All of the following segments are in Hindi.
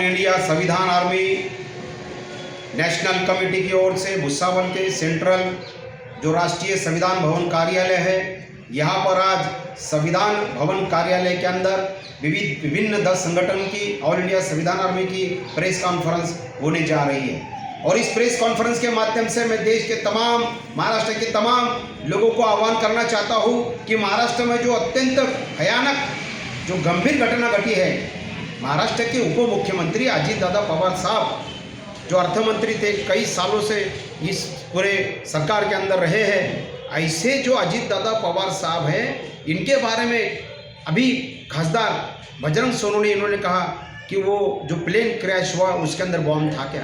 इंडिया संविधान आर्मी नेशनल कमेटी की ओर से भुसावल के सेंट्रल जो राष्ट्रीय संविधान भवन कार्यालय है, यहाँ पर आज संविधान भवन कार्यालय के अंदर विभिन्न 10 संगठन की ऑल इंडिया संविधान आर्मी की प्रेस कॉन्फ्रेंस होने जा रही है। और इस प्रेस कॉन्फ्रेंस के माध्यम से मैं देश के तमाम, महाराष्ट्र के तमाम लोगों को आह्वान करना चाहता हूँ कि महाराष्ट्र में जो अत्यंत भयानक जो गंभीर घटना घटी है, महाराष्ट्र के उप मुख्यमंत्री अजीत दादा पवार साहब जो अर्थमंत्री थे, कई सालों से इस पूरे सरकार के अंदर रहे हैं, ऐसे जो अजीत दादा पवार साहब हैं, इनके बारे में अभी खासदार बजरंग सोनू ने इन्होंने कहा कि वो जो प्लेन क्रैश हुआ उसके अंदर बॉम्ब था क्या।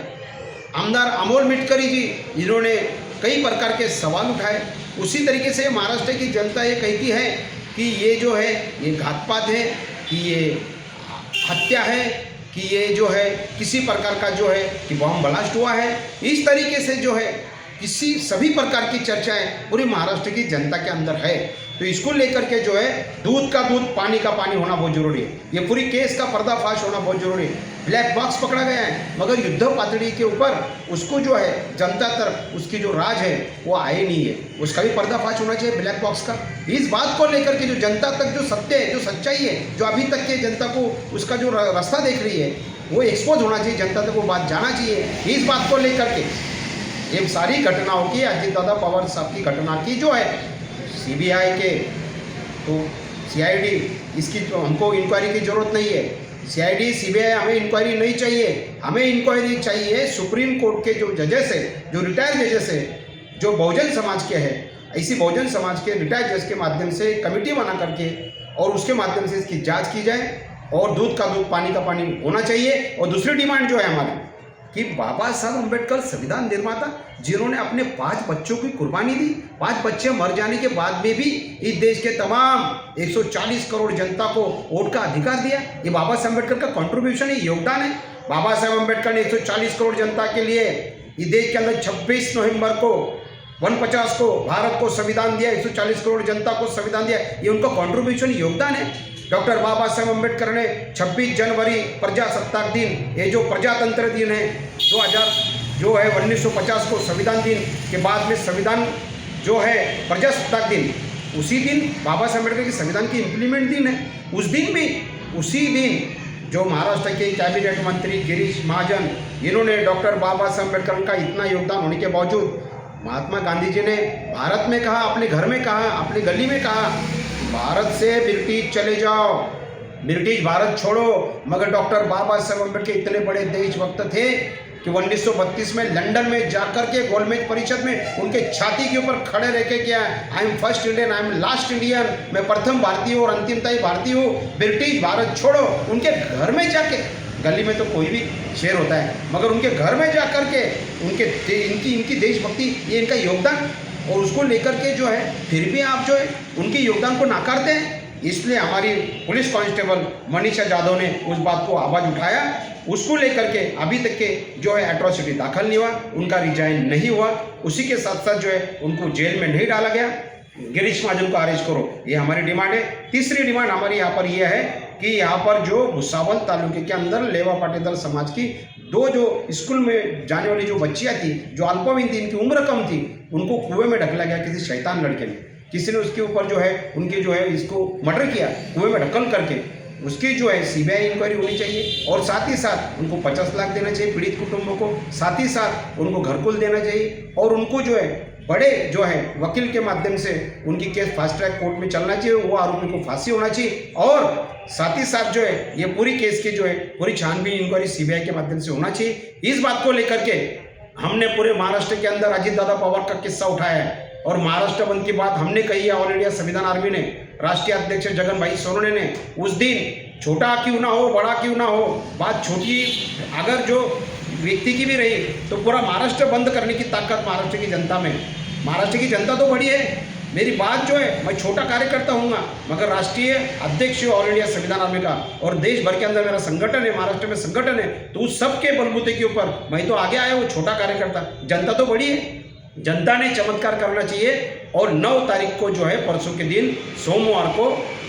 आमदार अमोल मिटकरी जी, इन्होंने कई प्रकार के सवाल उठाए। उसी तरीके से महाराष्ट्र की जनता ये कहती है कि ये जो है ये घातपात है, कि ये हत्या है, कि ये जो है किसी प्रकार का जो है कि बॉम्ब ब्लास्ट हुआ है। इस तरीके से जो है किसी सभी प्रकार की चर्चाएं पूरी महाराष्ट्र की जनता के अंदर है। तो इसको लेकर के जो है दूध का दूध, पानी का पानी होना बहुत जरूरी है। ये पूरी केस का पर्दाफाश होना बहुत जरूरी है। ब्लैक बॉक्स पकड़ा गया है, मगर युद्ध पातड़ी के ऊपर उसको जो है जनता तरफ उसकी जो राज है वो आए नहीं है, उसका भी पर्दाफाश होना चाहिए ब्लैक बॉक्स का। इस बात को लेकर के जो जनता तक जो सत्य है, जो सच्चाई है, जो अभी तक के जनता को उसका जो रास्ता देख रही है वो एक्सपोज होना चाहिए, जनता तक वो बात जाना चाहिए। इस बात को लेकर के ये सारी घटनाओं की, अजीत दादा पवार साहब की घटना की जो है सीबीआई के तो सीआईडी, इसकी तो हमको इंक्वायरी की ज़रूरत नहीं है। सीआईडी सीबीआई हमें इंक्वायरी नहीं चाहिए। हमें इंक्वायरी चाहिए सुप्रीम कोर्ट के जो जजेस है, जो रिटायर्ड जजेस है, जो बहुजन समाज के हैं, ऐसी बहुजन समाज के रिटायर्ड जज के माध्यम से कमेटी बना करके और उसके माध्यम से इसकी जाँच की जाए और दूध का दूध, पानी का पानी होना चाहिए। और दूसरी डिमांड जो है हमारी कि बाबा साहब अम्बेडकर संविधान निर्माता, जिन्होंने अपने 5 बच्चों की कुर्बानी दी, 5 बच्चे मर जाने के बाद में भी इस देश के तमाम 140 करोड़ जनता को वोट का अधिकार दिया, ये बाबा साहब अम्बेडकर का कंट्रीब्यूशन है, योगदान है। बाबा साहब अम्बेडकर ने 140 करोड़ जनता के लिए इस देश के अंदर 26 नवंबर को 150 को भारत को संविधान दिया, 140 करोड़ जनता को संविधान दिया, ये उनका कंट्रीब्यूशन, योगदान है। डॉक्टर बाबा साहब अम्बेडकर ने 26 जनवरी प्रजासत्ताक दिन, ये जो प्रजातंत्र दिन है 2000 जो है 1950 को संविधान दिन के बाद में संविधान जो है प्रजासत्ताक दिन, उसी दिन बाबा साहब अम्बेडकर की संविधान की इम्प्लीमेंट दिन है। उस दिन भी, उसी दिन जो महाराष्ट्र के कैबिनेट मंत्री गिरीश महाजन, इन्होंने डॉक्टर बाबा साहब अम्बेडकर का इतना योगदान होने के बावजूद महात्मा गांधी जी ने भारत में कहा, अपने घर में कहा, अपनी गली में कहा, भारत से ब्रिटिश चले जाओ, ब्रिटिश भारत छोड़ो। मगर डॉक्टर बाबा साहब अम्बेडकर इतने बड़े देशभक्त थे कि 1932 में लंदन में जाकर के गोलमेज परिषद में उनके छाती के ऊपर खड़े रह के क्या, I am first Indian, I am last Indian, मैं प्रथम भारतीय हूँ और अंतिमतः भारतीय हूँ, ब्रिटिश भारत छोड़ो। उनके घर में जाके, गली में तो कोई भी शेर होता है, मगर उनके घर में जाकर के उनके इनकी देशभक्ति, ये इनका योगदान, और उसको लेकर के जो है फिर भी आप जो है उनके योगदान को नाकारते हैं। इसलिए हमारी पुलिस कांस्टेबल मनीषा जाधव ने उस बात को आवाज़ उठाया, उसको लेकर के अभी तक के जो है एट्रॉसिटी दाखिल नहीं हुआ, उनका रिजाइन नहीं हुआ, उसी के साथ साथ जो है उनको जेल में नहीं डाला गया। गिरीश महाजन को अरेस्ट करो, ये हमारी डिमांड है। तीसरी डिमांड हमारी यहाँ पर यह है कि यहाँ पर जो भुसावल तालुके के अंदर लेवा पाटीदार समाज की 2 जो स्कूल में जाने वाली जो बच्चियाँ थी, जो अल्पवयीन थी, इनकी उम्र कम थी, उनको कुएं में ढकला गया किसी शैतान लड़के ने। किसी ने उसके ऊपर जो है उनके जो है इसको मर्डर किया कुएं में ढकल करके। उसकी जो है सीबीआई इंक्वायरी होनी चाहिए और साथ ही साथ उनको 50 लाख देना चाहिए पीड़ित कुटुंबों को, साथ ही साथ उनको घरकुल देना चाहिए और उनको जो है बड़े जो है वकील के माध्यम से उनकी केस फास्ट ट्रैक कोर्ट में चलना चाहिए, वो आरोपी को फांसी होना चाहिए और साथ ही साथ जो है ये पूरी केस की जो है पूरी छानबीन इंक्वायरी सीबीआई के माध्यम से होना चाहिए। इस बात को लेकर के हमने पूरे महाराष्ट्र के अंदर अजीत दादा पवार का किस्सा उठाया है और महाराष्ट्र बंद की बात हमने कही है। ऑल इंडिया संविधान आर्मी ने, राष्ट्रीय अध्यक्ष जगन भाई सोनवणे ने उस दिन, छोटा क्यों ना हो, बड़ा क्यों ना हो, बात छोटी अगर जो व्यक्ति की भी रही तो पूरा महाराष्ट्र बंद करने की ताकत महाराष्ट्र की जनता में। महाराष्ट्र की जनता तो बड़ी है, मेरी बात जो है, मैं छोटा कार्यकर्ता हूँगा मगर राष्ट्रीय अध्यक्ष ऑल इंडिया संविधान आर्मी का और देश भर के अंदर मेरा संगठन है, महाराष्ट्र में संगठन है, तो उस सबके बलबूते के ऊपर मैं तो आगे आया, वो छोटा कार्यकर्ता। जनता तो बड़ी है, जनता ने चमत्कार करना चाहिए और 9 तारीख को जो है परसों के दिन सोमवार को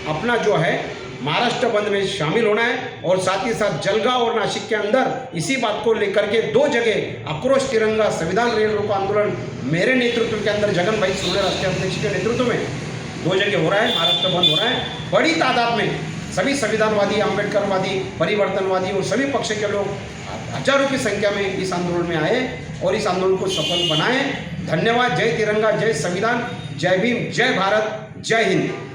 अपना जो है महाराष्ट्र बंद में शामिल होना है और साथ ही साथ जलगांव और नासिक के अंदर इसी बात को लेकर के 2 जगह आक्रोश तिरंगा संविधान रेल रोको आंदोलन मेरे नेतृत्व के अंदर जगन भाई सोने राष्ट्रीय अध्यक्ष के नेतृत्व में 2 जगह हो रहा है, महाराष्ट्र बंद हो रहा है। बड़ी तादाद में सभी संविधानवादी, अम्बेडकरवादी, परिवर्तनवादी और सभी पक्ष के लोग हजारों की संख्या में इस आंदोलन में आए और इस आंदोलन को सफल बनाए। धन्यवाद। जय तिरंगा, जय संविधान, जय भीम, जय भारत, जय हिंद।